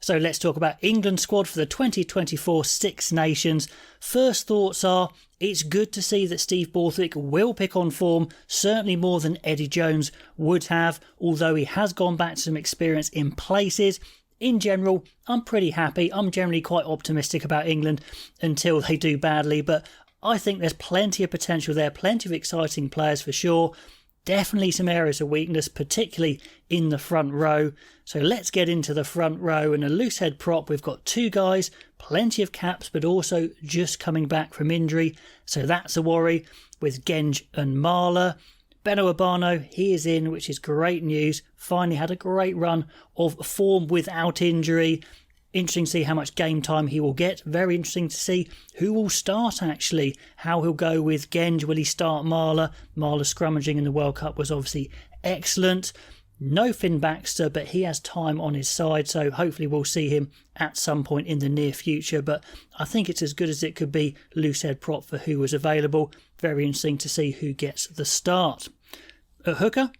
So let's talk about England squad for the 2024 Six Nations. First thoughts are, it's good to see that Steve Borthwick will pick on form, certainly more than Eddie Jones would have, although he has gone back to some experience in places. In general, I'm pretty happy. I'm generally quite optimistic about England until they do badly, but I think there's plenty of potential there, plenty of exciting players for sure. Definitely some areas of weakness, particularly in the front row. So let's get into the front row. And a loose head prop, we've got two guys, plenty of caps, but also just coming back from injury. So that's a worry with Genge and Marler. Beno Urbano, he is in, which is great news. Finally had a great run of form without injury. Interesting to see how much game time he will get. Very interesting to see who will start actually. How he'll go with Genge. Will he start Marler? Marler scrummaging in the World Cup was obviously excellent. No Finn Baxter, but he has time on his side, so hopefully we'll see him at some point in the near future. But I think it's as good as it could be, loose head prop for who was available. Very interesting to see who gets the start. At hooker,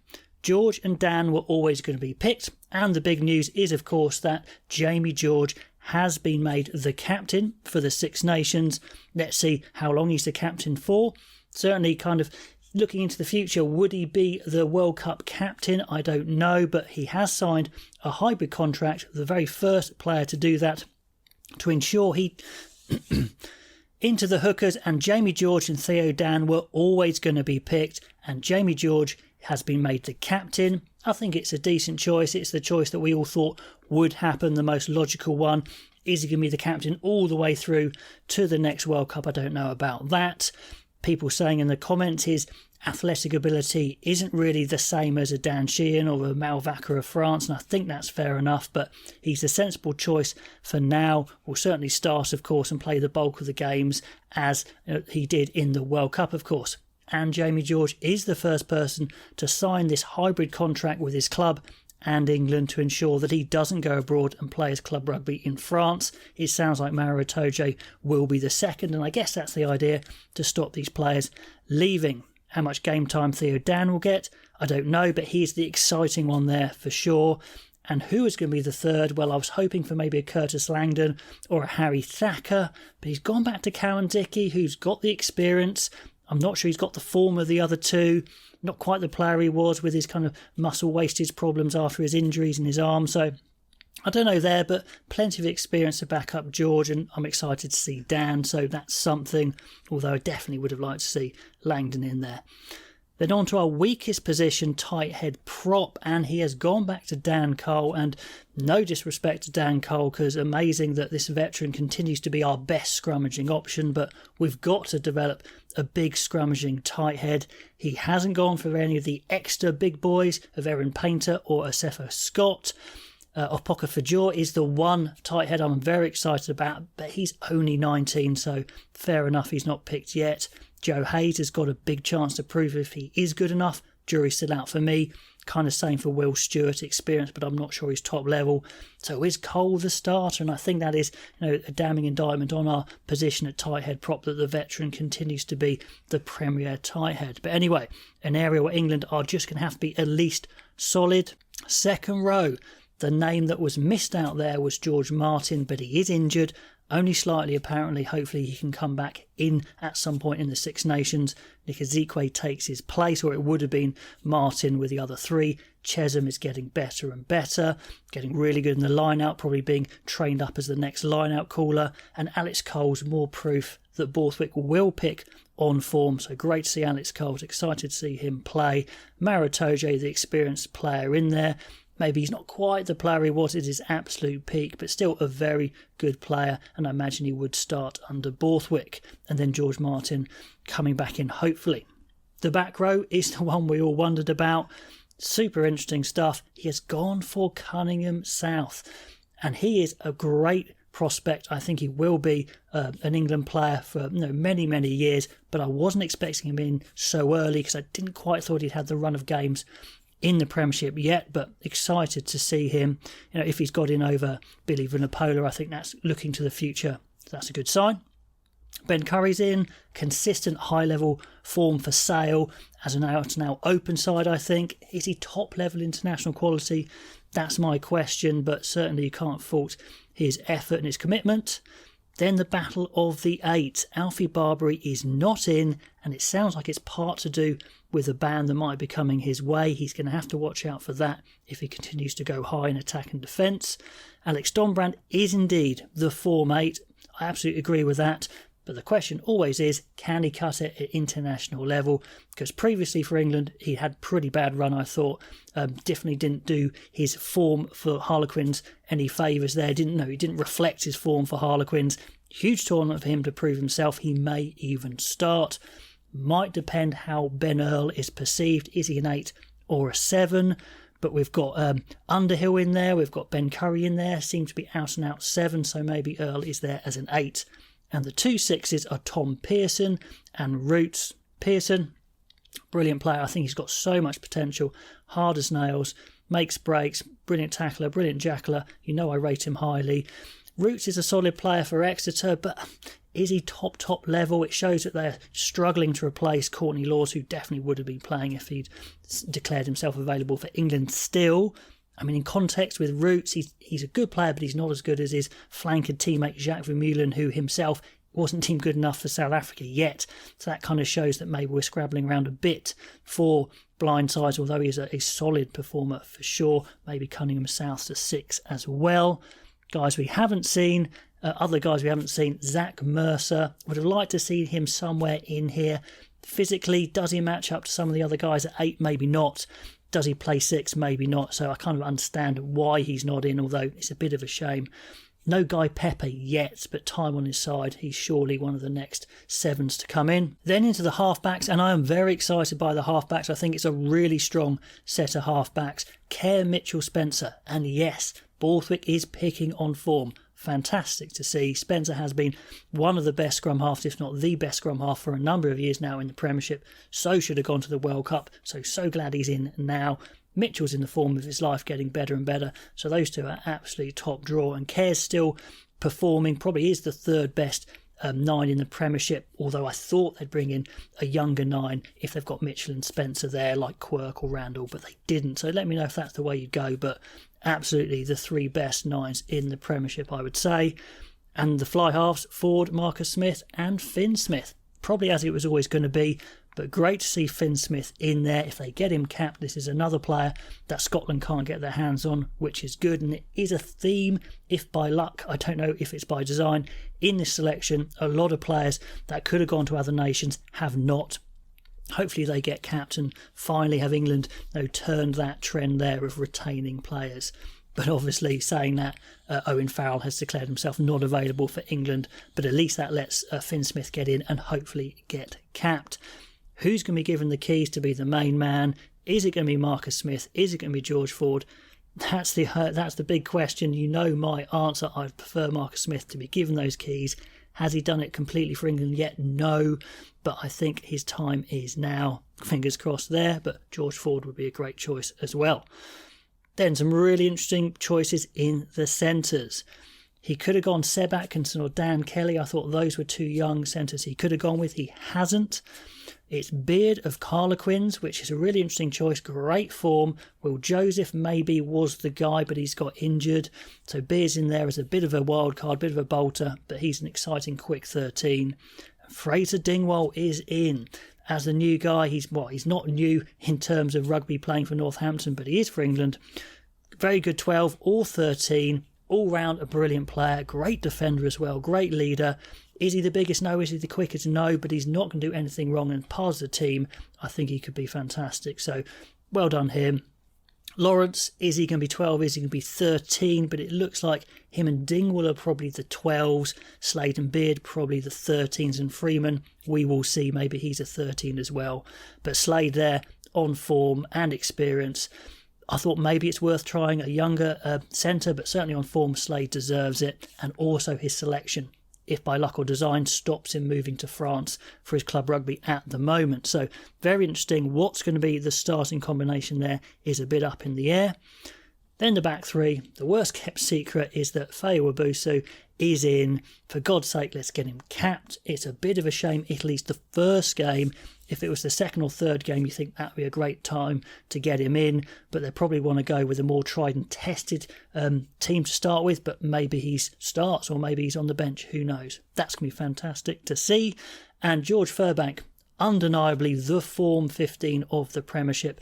George and Dan were always going to be picked, and the big news is of course that Jamie George has been made the captain for the Six Nations. Let's see how long he's the captain for. Certainly kind of looking into the future, would he be the World Cup captain? I don't know, but he has signed a hybrid contract, the very first player to do that, to ensure he into the hookers, and Jamie George and Theo Dan were always going to be picked, and Jamie George has been made the captain. I think it's a decent choice. It's the choice that we all thought would happen, the most logical one. Is he going to be the captain all the way through to the next World Cup? I don't know about that. People saying in the comments his athletic ability isn't really the same as a Dan Sheehan or a Malvaca of France, and I think that's fair enough, but he's a sensible choice for now. Will certainly start, of course, and play the bulk of the games as he did in the World Cup, of course. And Jamie George is the first person to sign this hybrid contract with his club and England to ensure that he doesn't go abroad and play his club rugby in France. It sounds like Maro Itoje will be the second, and I guess that's the idea, to stop these players leaving. How much game time Theo Dan will get, I don't know, but he's the exciting one there for sure. And who is going to be the third? Well, I was hoping for maybe a Curtis Langdon or a Harry Thacker, but he's gone back to Cowan Dickey, who's got the experience. I'm not sure he's got the form of the other two. Not quite the player he was with his kind of muscle wastage problems after his injuries in his arm. So I don't know there, but plenty of experience to back up George, and I'm excited to see Dan. So that's something, although I definitely would have liked to see Langdon in there. Then on to our weakest position, tight head prop, and he has gone back to Dan Cole, and no disrespect to Dan Cole, because amazing that this veteran continues to be our best scrummaging option, but we've got to develop a big scrummaging tight head. He hasn't gone for any of the extra big boys of Erin Painter or Asefo Scott. Opoka Fajor is the one tight head I'm very excited about, but he's only 19, so fair enough he's not picked yet. Joe Hayes has got a big chance to prove if he is good enough. Jury's still out for me. Kind of same for Will Stewart, experience, but I'm not sure he's top level. So is Cole the starter? And I think that is, a damning indictment on our position at tight head prop, that the veteran continues to be the premier tight head. But anyway, an area where England are just going to have to be at least solid. Second row, the name that was missed out there was George Martin, but he is injured. Only slightly, apparently. Hopefully he can come back in at some point in the Six Nations. Nick Ezekwe takes his place, or it would have been Martin with the other three. Chesham is getting better and better, getting really good in the line-out, probably being trained up as the next line-out caller. And Alex Cole's more proof that Borthwick will pick on form. So great to see Alex Cole. Excited to see him play. Maro Itoje, the experienced player in there. Maybe he's not quite the player he was at his absolute peak, but still a very good player, and I imagine he would start under Borthwick. And then George Martin coming back in, hopefully. The back row is the one we all wondered about. Super interesting stuff. He has gone for Cunningham South, and he is a great prospect. I think he will be an England player for many, many years, but I wasn't expecting him in so early because I didn't quite thought he'd had the run of games in the Premiership yet, but excited to see him. If he's got in over Billy Vunipola, I think that's looking to the future. That's a good sign. Ben Curry's in, consistent high-level form for Sale as an out-and-out open side, I think. Is he top-level international quality? That's my question, but certainly you can't fault his effort and his commitment. Then the battle of the 8. Alfie Barbary is not in, and it sounds like it's part to do with a ban that might be coming his way. He's going to have to watch out for that if he continues to go high in attack and defence. Alex Dombrand is indeed the form 8. I absolutely agree with that. But the question always is, can he cut it at international level? Because previously for England, he had pretty bad run, I thought. Definitely didn't do his form for Harlequins any favours there. He didn't reflect his form for Harlequins. Huge tournament for him to prove himself. He may even start. Might depend how Ben Earl is perceived. Is he an 8 or a 7? But we've got Underhill in there. We've got Ben Curry in there. Seems to be out and out 7. So maybe Earl is there as an 8. And the 2 6s are Tom Pearson and Roots. Pearson, brilliant player. I think he's got so much potential. Hard as nails, makes breaks, brilliant tackler, brilliant jackler. You know I rate him highly. Roots is a solid player for Exeter, but is he top level? It shows that they're struggling to replace Courtney Lawes, who definitely would have been playing if he'd declared himself available for England still. I mean, in context with Roots, he's a good player, but he's not as good as his flanker teammate Jacques Vermeulen, who himself wasn't team good enough for South Africa yet. So that kind of shows that maybe we're scrabbling around a bit for blindsides, although he's a solid performer for sure. Maybe Cunningham South to 6 as well. Guys we haven't seen, other guys we haven't seen, Zach Mercer. Would have liked to see him somewhere in here. Physically, does he match up to some of the other guys at 8? Maybe not. Does he play 6? Maybe not. So I kind of understand why he's not in, although it's a bit of a shame. No Guy Pepper yet, but time on his side. He's surely one of the next 7s to come in. Then into the halfbacks, and I am very excited by the halfbacks. I think it's a really strong set of halfbacks. Kerr, Mitchell, Spencer. And yes, Borthwick is picking on form. Fantastic to see. Spencer has been one of the best scrum halves, if not the best scrum half for a number of years now in the Premiership. So should have gone to the World Cup. So glad he's in now. Mitchell's in the form of his life, getting better and better. So those two are absolutely top draw. And Kerr's still performing. Probably is the 3rd best 9 in the Premiership, although I thought they'd bring in a younger 9 if they've got Mitchell and Spencer there, like Quirk or Randall, but they didn't. So let me know if that's the way you'd go. But absolutely the 3 best 9s in the Premiership, I would say. And the fly halves, Ford, Marcus Smith and Finn Smith. Probably as it was always going to be, but great to see Finn Smith in there. If they get him capped, this is another player that Scotland can't get their hands on, which is good. And it is a theme, if by luck, I don't know if it's by design, in this selection. A lot of players that could have gone to other nations have not. Hopefully they get capped and finally have England turned that trend there of retaining players. But obviously, saying that, Owen Farrell has declared himself not available for England, but at least that lets Finn Smith get in and hopefully get capped. Who's going to be given the keys to be the main man? Is it going to be Marcus Smith? Is it going to be George Ford? That's the big question. You know my answer. I'd prefer Marcus Smith to be given those keys. Has he done it completely for England yet? No, but I think his time is now. Fingers crossed there, but George Ford would be a great choice as well. Then some really interesting choices in the centres. He could have gone Seb Atkinson or Dan Kelly. I thought those were 2 young centres he could have gone with. He hasn't. It's Beard of Harlequins, which is a really interesting choice. Great form. Will Joseph maybe was the guy, but he's got injured. So Beard's in there as a bit of a wild card, bit of a bolter, but he's an exciting quick 13. Fraser Dingwall is in as the new guy. He's not new in terms of rugby playing for Northampton, but he is for England. Very good 12 or 13. All round a brilliant player. Great defender as well. Great leader. Is he the biggest? No. Is he the quickest? No. But he's not going to do anything wrong. And part of the team, I think he could be fantastic. So well done him. Lawrence, is he going to be 12? Is he going to be 13? But it looks like him and Dingwall are probably the 12s. Slade and Beard probably the 13s. And Freeman, we will see. Maybe he's a 13 as well. But Slade there on form and experience. I thought maybe it's worth trying a younger centre, but certainly on form, Slade deserves it. And also his selection, if by luck or design, stops him moving to France for his club rugby at the moment. So very interesting. What's going to be the starting combination there is a bit up in the air. Then the back three. The worst kept secret is that Feyi is in. For God's sake, let's get him capped. It's a bit of a shame Italy's the first game. If it was the second or third game, you think that would be a great time to get him in. But they probably want to go with a more tried and tested team to start with. But maybe he starts or maybe he's on the bench. Who knows? That's going to be fantastic to see. And George Furbank, undeniably the form 15 of the Premiership.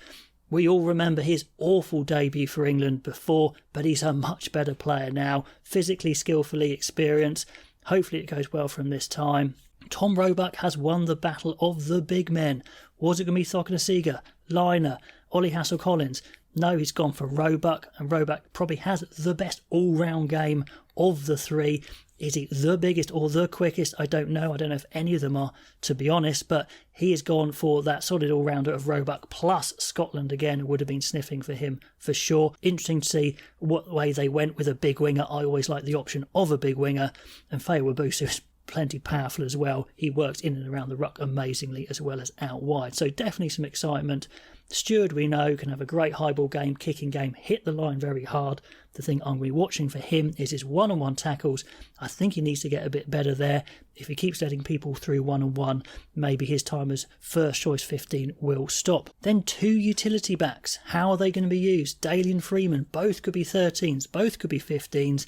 We all remember his awful debut for England before, but he's a much better player now. Physically, skillfully experienced. Hopefully it goes well for him this time. Tom Roebuck has won the battle of the big men. Was it going to be Thokanasiga, Liner, Ollie Hassel-Collins? No, he's gone for Roebuck, and Roebuck probably has the best all-round game of the three. Is he the biggest or the quickest? I don't know. I don't know if any of them are, to be honest, but he has gone for that solid all-rounder of Roebuck, plus Scotland again would have been sniffing for him for sure. Interesting to see what way they went with a big winger. I always like the option of a big winger, and Feyi is plenty powerful as well. He works in and around the ruck amazingly as well as out wide. So definitely some excitement. Steward, we know, can have a great high ball game, kicking game, hit the line very hard. The thing I'm going to be watching for him is his one-on-one tackles. I think he needs to get a bit better there. If he keeps letting people through one-on-one, maybe his time as first choice 15 will stop. Then two utility backs. How are they going to be used? Daly and Freeman, both could be 13s, both could be 15s.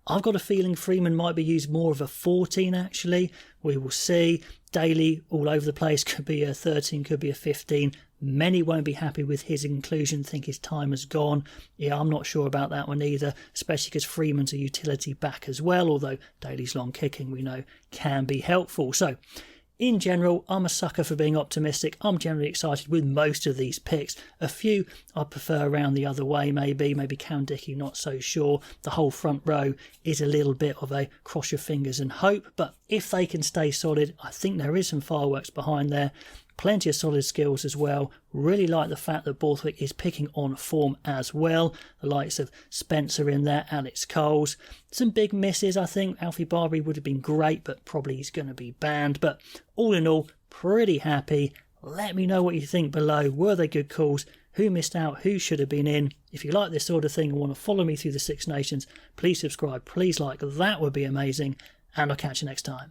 I've got a feeling Freeman might be used more of a 14 actually. We will see. Daly all over the place, could be a 13, could be a 15. Many won't be happy with his inclusion, think his time has gone. Yeah, I'm not sure about that one either, especially because Freeman's a utility back as well, although Daly's long kicking we know can be helpful. So in general, I'm a sucker for being optimistic. I'm generally excited with most of these picks. A few I prefer around the other way, maybe Cam Dickey, not so sure. The whole front row is a little bit of a cross your fingers and hope, but if they can stay solid, I think there is some fireworks behind there. Plenty of solid skills as well. Really like the fact that Borthwick is picking on form as well. The likes of Spencer in there, Alex Coles. Some big misses, I think. Alfie Barbary would have been great, but probably he's going to be banned. But all in all, pretty happy. Let me know what you think below. Were they good calls? Who missed out? Who should have been in? If you like this sort of thing and want to follow me through the Six Nations, please subscribe. Please like. That would be amazing. And I'll catch you next time.